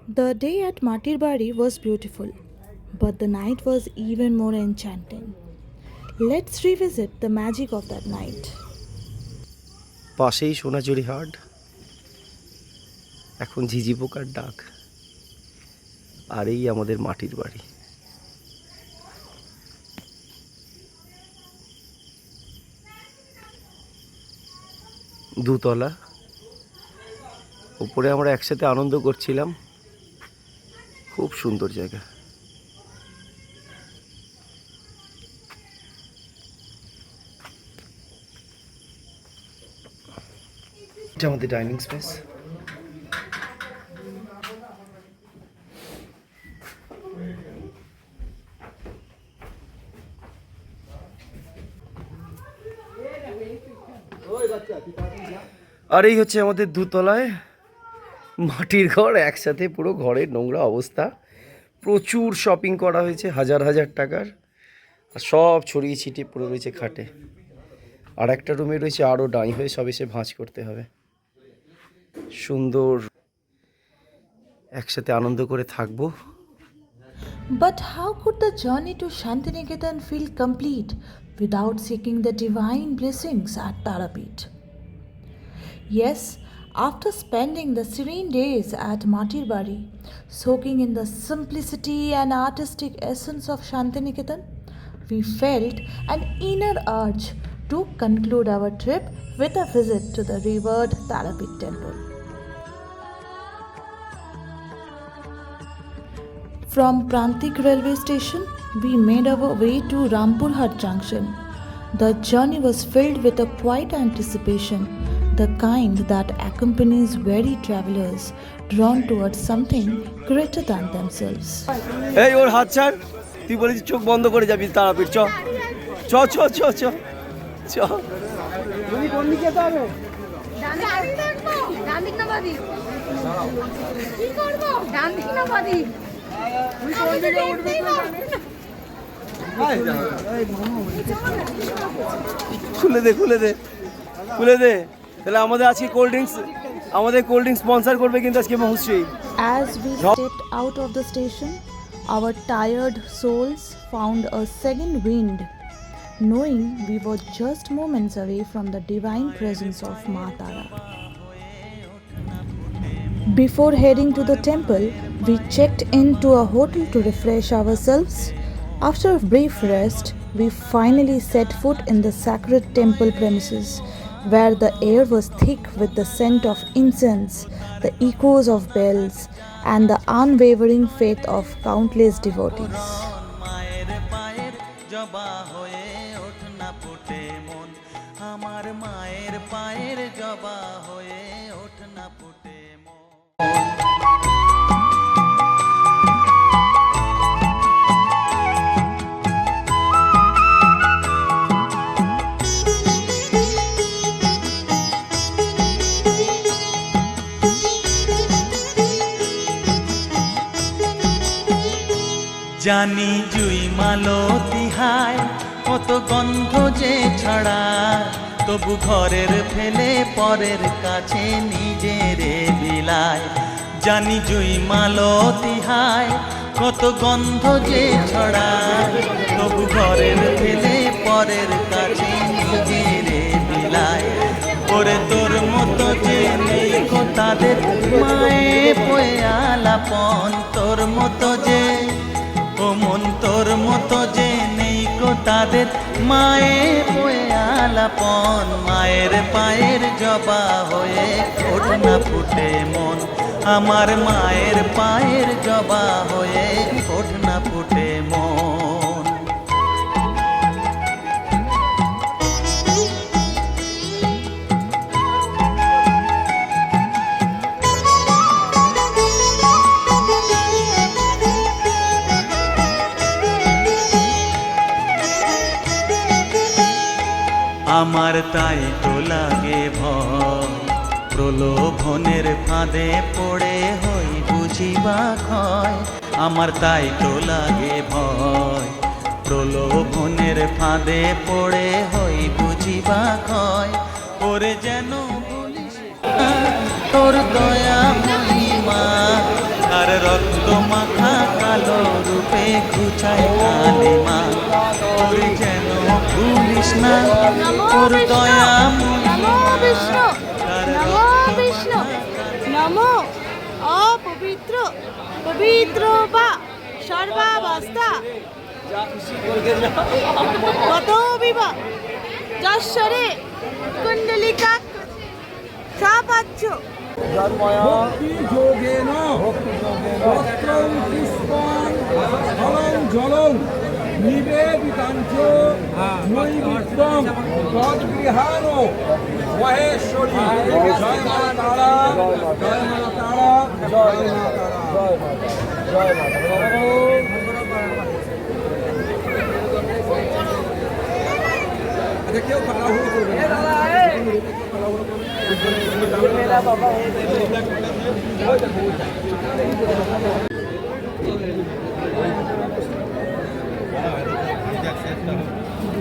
The day at Matirbari was beautiful, but the night was even more enchanting. Let's revisit the magic of that night. পাশেই সোনাঝুরি হাট, এখন ঝিঝি পোকার ডাক, আর এই আমাদের মাটির বাড়ি। দুতলা, উপরে আমরা একসাথে আনন্দ করছিলাম। খুব সুন্দর জায়গা। এটা আমাদের ডাইনিং স্পেস। আর এই হচ্ছে আমাদের দুতলায় মাটির ঘর, একসাথে পুরো ঘরের নোংরা অবস্থা। প্রচুর শপিং করা হয়েছে, হাজার হাজার টাকার, আর সব ছড়িয়ে ছিটিয়ে পড়ে রয়েছে খাটে। আর একটা রুমে রয়েছে আরও ডাই হয়ে, সব এসে ভাঁজ করতে হবে। সুন্দর একসাথে আনন্দ করে থাকবো। But how could the journey to Shantiniketan feel complete without seeking the divine blessings at Tarapet? Yes, after spending the serene days at Matirbari, soaking in the simplicity and artistic essence of Shantiniketan, we felt an inner urge to conclude our trip with a visit to the revered Tarapet temple. From Prantik railway station, we made our way to Rampurhat junction. The journey was filled with a quiet anticipation, the kind that accompanies weary travelers drawn towards something greater than themselves. এই ওর হাত ছাড়, তুই বলেছিস চোখ বন্ধ করে যাবি তারাপীঠ। চ চ চ চ চ চ। তুমি কোন দিকে যেতে হবে? ডান দিক না বাদিক? কি করব? ডান দিক না বাদিক? খুলে দে খুলে দে খুলে দে। তাহলে আমাদের আজকে কোল্ড ড্রিঙ্কস স্পন্সর করবে কিন্তু আজকে মহুশ্রী। As we stepped out of the station, our tired souls found a second wind, knowing we were just moments away from the divine presence of Ma Tara. Before heading to the temple, we checked into a hotel to refresh ourselves. After a brief rest, we finally set foot in the sacred temple premises, where the air was thick with the scent of incense, the echoes of bells, and the unwavering faith of countless devotees. জানি জুই মালতী হায়, কত গন্ধ যে ছড়ায়, তবু ঘরের ফেলে পরের কাছে নিজেরে বিলায়। জানি জুই মালতী হায়, কত গন্ধ যে ছড়ায়, তবু ঘরের ফেলে পরের কাছে নিজেরে বিলায়। ওরে তোর মতো যে নেই গো তাদের মায়ে পয়ে আলাপন, তোর মতো যে ও মন তোর মতো যে নেই গো তাদের মায়ে বয়ে আলাপন। মায়ের পায়ের জবা হয়ে ওঠ না ফুটে মন, আমার মায়ের পায়ের জবা হয়ে ওঠ না ফুটে মন। আমার তাই তো লাগে ভয়, প্রলোভনের ফাঁদে পড়ে হই বুঝিবা ক্ষয়। আমার তাই তো লাগে ভয়, প্রলোভনের ফাঁদে পড়ে হই বুঝিবা ক্ষয়। ওরে যেন বলিস তোর দয়া মহিমা, আর রক্ত মাখা কালো রূপে ঘুচায় কালিমা তোর যেন ভুলিস না তোর দয়া নমো বিষ্ণু নমো বিষ্ণু নমো অপবিত্র পবিত্র বা সর্বাবস্থা কত বিবা যশ্বরে কুণ্ডলিকা সাপাচ্ছ ভক্তি যোগেন পত্রং পুষ্পং ফলং জলং নিবেদিতাঞ্চ নৈবেদ্যং তদ্গৃহাণ মহেশ্বরী জয় মা তারা জয় মা তারা জয় মা তারা জয় মা আচ্ছা কেউ তাড়াহুড়ো করবে না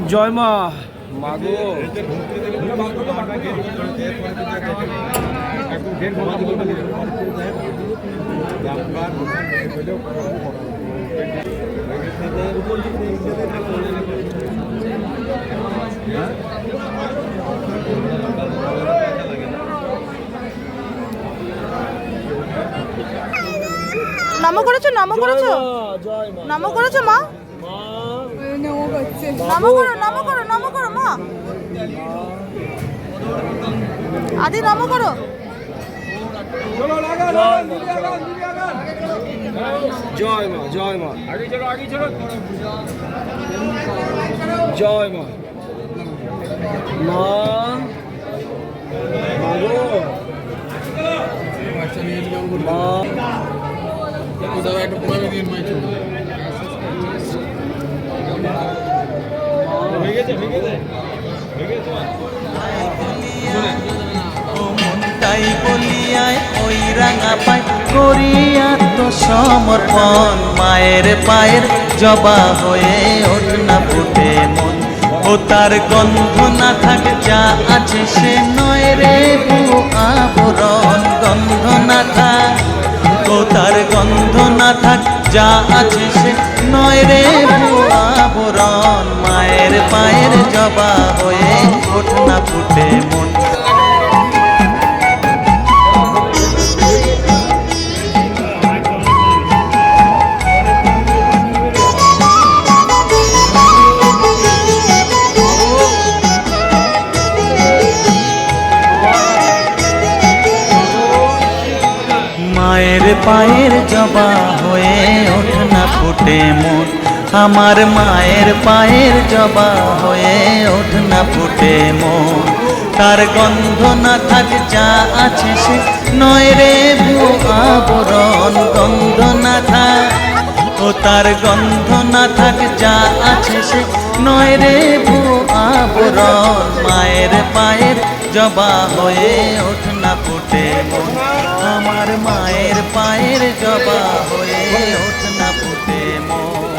জয় মা মাগো নমো করেছো নমো করেছো নমো করেছো মা নমো করো নমো করো নমো করো মা আদি নমো করো চলো লাগা লাগা নিয়ে আগা জয় মা জয় মা আগে চলো জয় মা মা মাগো মা তাই বলিয়ায় ওই রাঙা পাই করিয়া তো সমর্পণ মায়ের পায়ের জবা হয়ে ওঠ না ফুটে মন ও তার গন্ধ না থাক যা আছে সে নয় রে ভুয়ো আবরণ গন্ধ না থাক ও তার গন্ধ না থাক যা আছে সে নয় রে ভুয়ো আবরণ মায়ের পায়ের জবা হয়ে ওঠ না ফুটে মন মায়ের পায়ের জবা হয়ে ওঠ না ফুটে মন আমার মায়ের পায়ের জবা হয়ে ওঠ না ফুটে মন তার গন্ধ না থাক যা আছে সে নয় রে ভুয়ো আবরণ গন্ধ না থাক ও তার গন্ধ না থাক যা আছে সে নয় রে ভুয়ো আবরণ মায়ের পায়ের জবা হয়ে ওঠ না ফুটে মন আমার মায়ের পায়ের জবা হয়ে ওঠ না ফুটে মন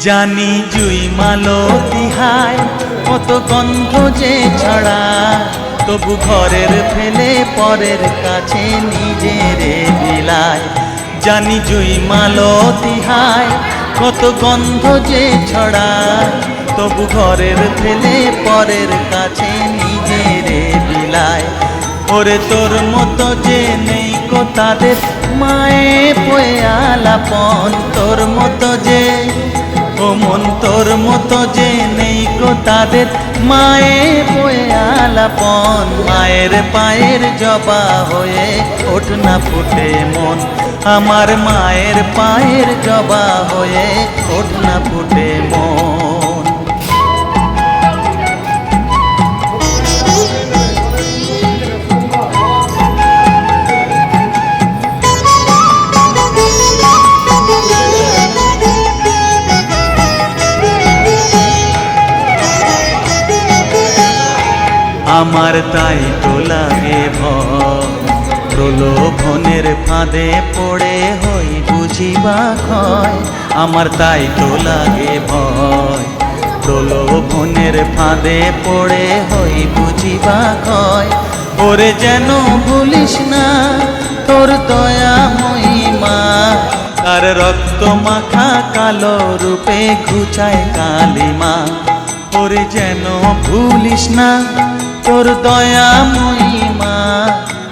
জানি জুই মালতী হায় কত গন্ধ যে ছড়া তবু ঘরের ফেলে পরের কাছে নিজেরে বিলায় জানি জুই মালতী হায় কত গন্ধ যে ছড়ায় তবু ঘরের ফেলে পরের কাছে নিজেরে বিলায় ওরে তোর মতো যে নেই কো তাদের মায়ে পয়ে আলাপন তোর মতো যে ও মন তোর মতো যে নেই গো তাদের মায়ে পয়ে আলাপন মায়ের পায়ের জবা হয়ে ওঠ না ফুটে মন আমার মায়ের পায়ের জবা হয়ে ওঠ না ফুটে মন আমার তাই তো লাগে ভয় প্রলোভনের ফাঁদে পড়ে হই বুঝিবা ক্ষয়, আমার তাই তো লাগে ভয়। প্রলোভনের ফাঁদে পড়ে হই বুঝিবা ক্ষয়, ওরে যেন ভুলিস না তোর দয়া মহিমা, তার রক্ত মাখা কালো রূপে ঘুচায় কালিমা। ওরে যেন ভুলিস না তোর দয়া মহিমা,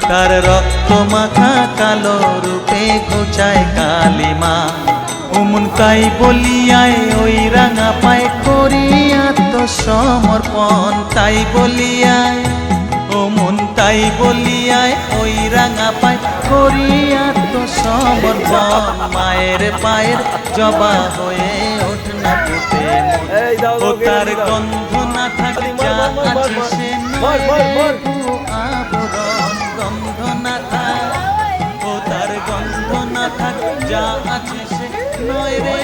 তার রক্ত মাখা কালো রূপে ঘুচায় কালিমা। ওমন তাই বলিয়ায় ওই রাঙা পায় করি আত্মসমর্পণ, তাই বলিয়ায় ওমন তাই বলিয়ায় ওই রাঙা পায় করি আত্মসমর্পণ। মায়ের পায়ের জবা হয়ে ওঠ না ফুটে ও তার গন্ধ না থাকে যা আছে সে নয় রে আবরণ, গন্ধ না থাক ও তার গন্ধ না থাক যা আছে সে নয় রে